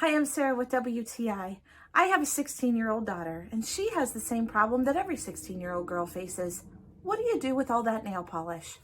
Hi, I'm Sarah with WTI. I have a 16-year-old daughter, and she has the same problem that every 16-year-old girl faces. What do you do with all that nail polish?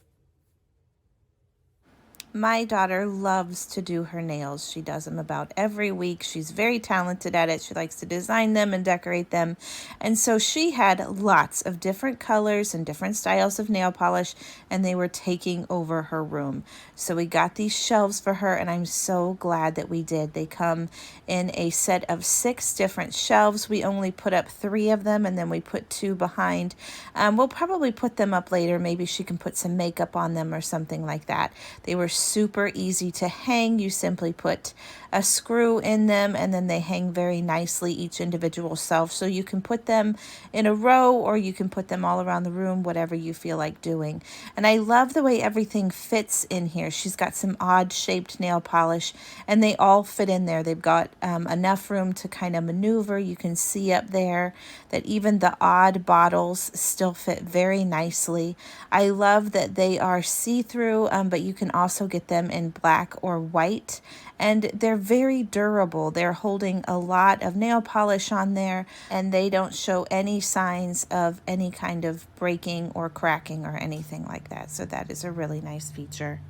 My daughter loves to do her nails. She does them about every week. She's very talented at it. She likes to design them and decorate them. And so she had lots of different colors and different styles of nail polish, and they were taking over her room. So we got these shelves for her, and I'm so glad that we did. They come in a set of 6 different shelves. We only put up 3 of them, and then we put 2 behind. We'll probably put them up later. Maybe she can put some makeup on them or something like that. They were super easy to hang. You simply put a screw in them and then they hang very nicely, each individual shelf. So you can put them in a row or you can put them all around the room, whatever you feel like doing. And I love the way everything fits in here. She's got some odd shaped nail polish and they all fit in there. They've got enough room to kind of maneuver. You can see up there that even the odd bottles still fit very nicely. I love that they are see-through, but you can also get them in black or white, and they're very durable. They're holding a lot of nail polish on there, and they don't show any signs of any kind of breaking or cracking or anything like that. So that is a really nice feature.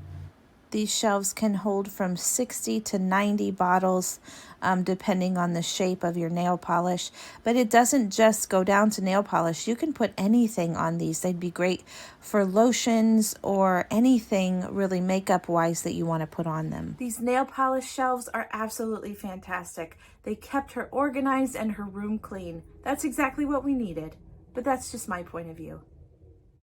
These shelves can hold from 60 to 90 bottles, depending on the shape of your nail polish. But it doesn't just go down to nail polish. You can put anything on these. They'd be great for lotions or anything really makeup-wise that you want to put on them. These nail polish shelves are absolutely fantastic. They kept her organized and her room clean. That's exactly what we needed. But that's just my point of view.